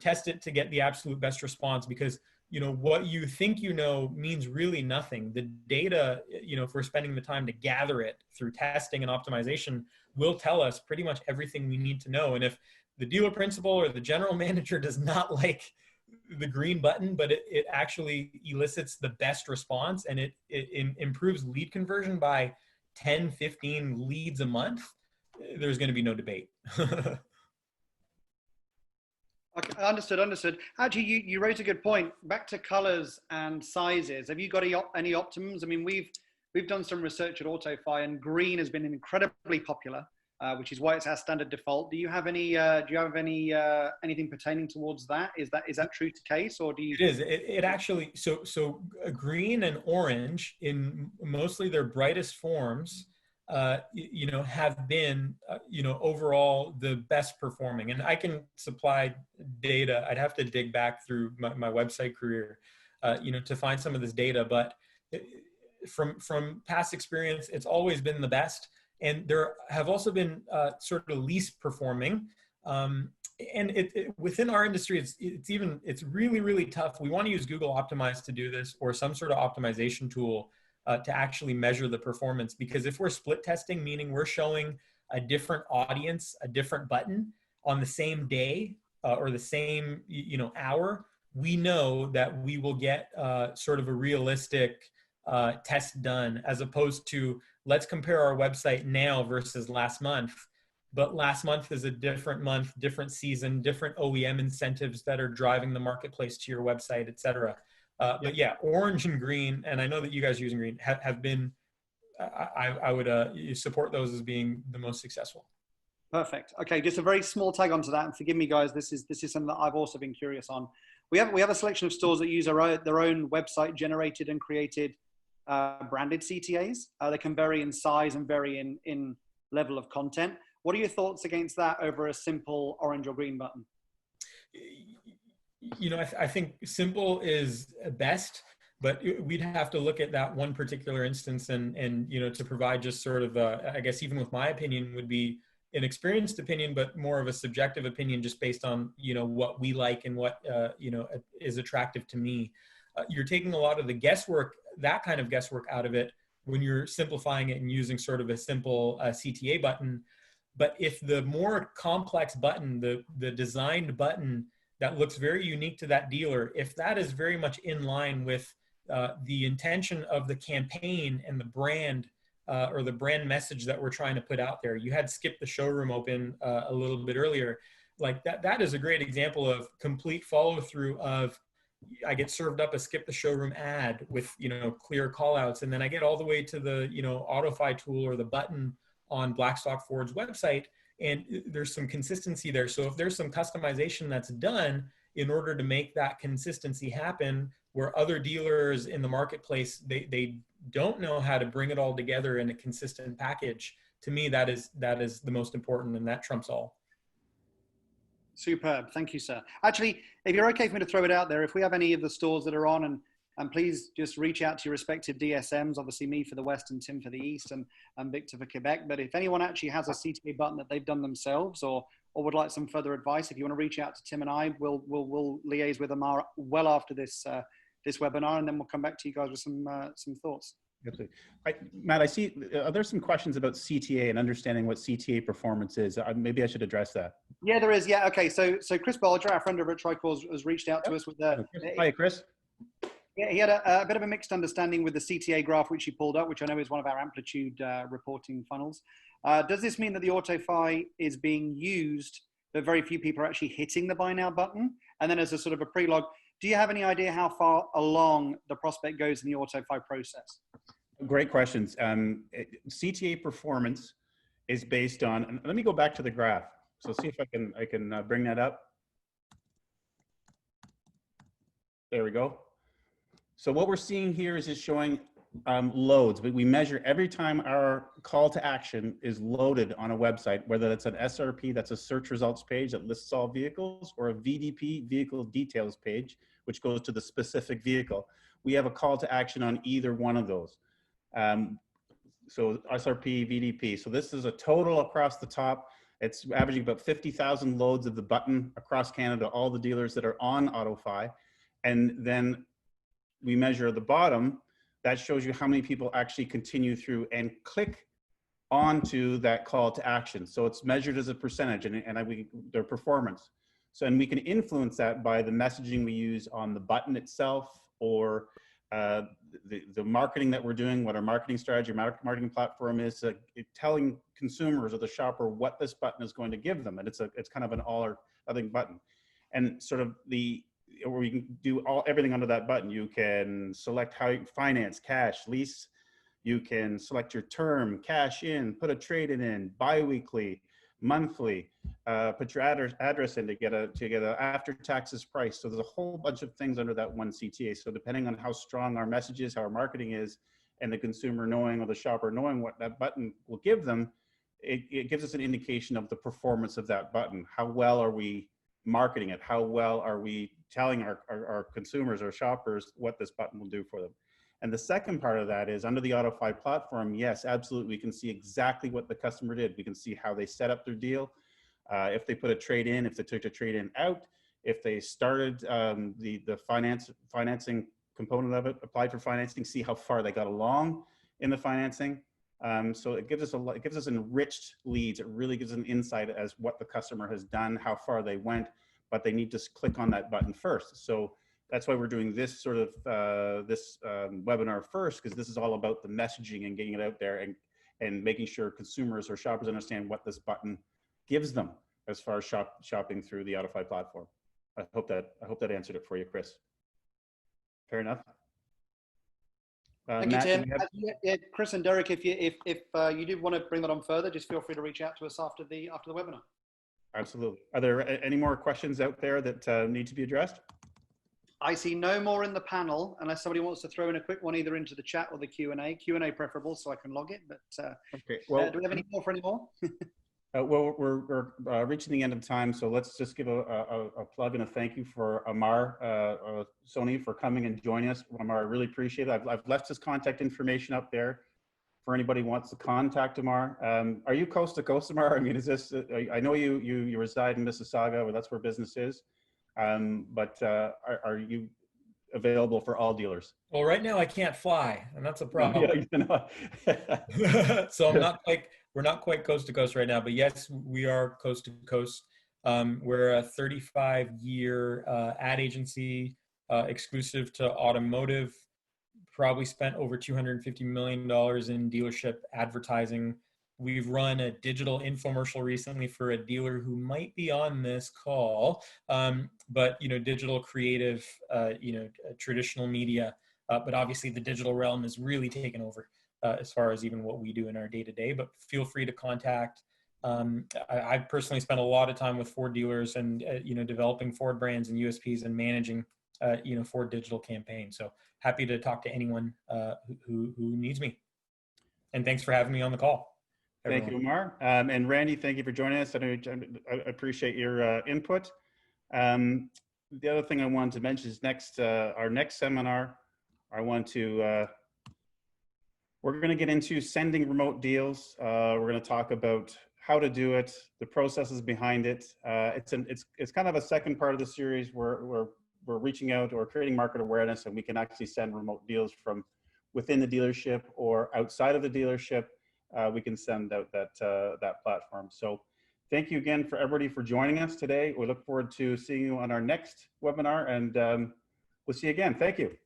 Test it to get the absolute best response, because what you think means really nothing. The data, if we're spending the time to gather it through testing and optimization, will tell us pretty much everything we need to know. And if the dealer principal or the general manager does not like the green button, but it actually elicits the best response, and it improves lead conversion by 10, 15 leads a month, there's going to be no debate. Okay, understood. Actually, you raised a good point. Back to colors and sizes. Have you got any optimums? I mean, we've done some research at AutoFi, and green has been incredibly popular, which is why it's our standard default. Do you have any? Anything pertaining towards that? Is that true to case, or do you? It is. It actually. So green and orange, in mostly their brightest forms, have been, overall the best performing. And I can supply data. I'd have to dig back through my website career, to find some of this data. But from past experience, it's always been the best. And there have also been sort of least performing. And within our industry, it's really, really tough. We want to use Google Optimize to do this, or some sort of optimization tool to actually measure the performance. Because if we're split testing, meaning we're showing a different audience, a different button on the same day or the same hour, we know that we will get sort of a realistic test done, as opposed to let's compare our website now versus last month. But last month is a different month, different season, different OEM incentives that are driving the marketplace to your website, et cetera. But yeah, orange and green, and I know that you guys are using green, have been, I would support those as being the most successful. Perfect. Okay, just a very small tag onto that, and forgive me, guys. This is something that I've also been curious on. We have a selection of stores that use their own website generated and created branded CTAs. They can vary in size and vary in level of content. What are your thoughts against that over a simple orange or green button? You know, I think simple is best, but we'd have to look at that one particular instance, and you know, to provide just sort of I guess even with my opinion would be an experienced opinion, but more of a subjective opinion just based on, you know, what we like and what you know, is attractive to me. You're taking a lot of the guesswork, that kind of guesswork, out of it when you're simplifying it and using sort of a simple CTA button. But if the more complex button, the designed button that looks very unique to that dealer, if that is very much in line with the intention of the campaign and the brand, or the brand message that we're trying to put out there. You had Skip the Showroom open a little bit earlier. Like that is a great example of complete follow through of, I get served up a Skip the Showroom ad with, you know, clear call outs. And then I get all the way to the, you know, AutoFi tool or the button on Blackstock Ford's website. And there's some consistency there. So if there's some customization that's done in order to make that consistency happen, where other dealers in the marketplace, they don't know how to bring it all together in a consistent package, to me, that is the most important, and that trumps all. Superb. Thank you, sir. Actually, if you're okay for me to throw it out there, if we have any of the stores that are on, and please just reach out to your respective DSMs, obviously me for the West and Tim for the East, and Victor for Quebec. But if anyone actually has a CTA button that they've done themselves, or would like some further advice, if you want to reach out to Tim and I, we'll liaise with Amar well after this this webinar, and then we'll come back to you guys with some thoughts. Absolutely. Matt, I see there's some questions about CTA and understanding what CTA performance is. Maybe I should address that. Yeah, there is. Yeah, okay. So Chris Bolger, our friend over at Tricor, has reached out to us with the. Hi, Chris. Yeah, he had a bit of a mixed understanding with the CTA graph, which he pulled up, which I know is one of our amplitude reporting funnels. Does this mean that the AutoFi is being used, but very few people are actually hitting the buy now button? And then as a sort of a pre-log, do you have any idea how far along the prospect goes in the AutoFi process? Great questions. CTA performance is based on, and let me go back to the graph. So see if I can bring that up. There we go. So what we're seeing here is just showing loads, but we measure every time our call to action is loaded on a website, whether that's an SRP, that's a search results page that lists all vehicles, or a VDP, vehicle details page, which goes to the specific vehicle. We have a call to action on either one of those. So SRP, VDP. So this is a total across the top. It's averaging about 50,000 loads of the button across Canada, all the dealers that are on AutoFi. And then we measure at the bottom, that shows you how many people actually continue through and click onto that call to action. So it's measured as a percentage and their performance. So, and we can influence that by the messaging we use on the button itself, or the marketing that we're doing, what our marketing strategy, marketing platform is, telling consumers or the shopper what this button is going to give them. And it's kind of an all or nothing button. And sort of where you can do everything under that button. You can select how you finance, cash, lease. You can select your term, cash in, put a trade-in in, bi-weekly, monthly, put your address in to get a after taxes price. So there's a whole bunch of things under that one CTA. So depending on how strong our message is, how our marketing is, and the consumer knowing or the shopper knowing what that button will give them, it gives us an indication of the performance of that button. How well are we marketing it? How well are we telling our consumers or shoppers what this button will do for them? And the second part of that is under the AutoFi platform, yes, absolutely. We can see exactly what the customer did. We can see how they set up their deal. If they put a trade in, if they took a trade in out, if they started the financing component of it, applied for financing, see how far they got along in the financing. So it gives us enriched leads. It really gives an insight as what the customer has done, how far they went, but they need to click on that button first. So that's why we're doing this sort of webinar first, because this is all about the messaging and getting it out there and making sure consumers or shoppers understand what this button gives them as far as shopping through the AutoFi platform. I hope that answered it for you, Chris. Fair enough. Thank Matt, you, Tim. Yeah, Chris and Derek, if you do want to bring that on further, just feel free to reach out to us after the webinar. Absolutely. Are there any more questions out there that need to be addressed? I see no more in the panel, unless somebody wants to throw in a quick one either into the chat or the Q&A. Q&A preferable, so I can log it. But okay. Well, do we have any more for any more? well, we're reaching the end of time, so let's just give a plug and a thank you for Amar Soni for coming and joining us. Amar, I really appreciate it. I've left his contact information up there for anybody who wants to contact Amar. Are you coast to coast, Amar? I mean, is this? I know you reside in Mississauga, where that's where business is. But are you available for all dealers? Well, right now I can't fly, and that's a problem. Yeah, you know. So we're not quite coast to coast right now, but yes, we are coast to coast. We're a 35-year ad agency exclusive to automotive. Probably spent over $250 million in dealership advertising. We've run a digital infomercial recently for a dealer who might be on this call, but digital creative, traditional media, but obviously the digital realm is really taken over as far as even what we do in our day-to-day. But feel free to contact. I've personally spent a lot of time with Ford dealers and developing Ford brands and USPs and managing Ford digital campaigns. So happy to talk to anyone who needs me. And thanks for having me on the call. Thank you, Amar. And Randy, thank you for joining us. I appreciate your input. The other thing I wanted to mention is our next seminar, we're going to get into sending remote deals. We're going to talk about how to do it, the processes behind it. It's kind of a second part of the series where we're reaching out or creating market awareness, and we can actually send remote deals from within the dealership or outside of the dealership. We can send out that platform. So thank you again for everybody for joining us today. We look forward to seeing you on our next webinar, and we'll see you again. Thank you.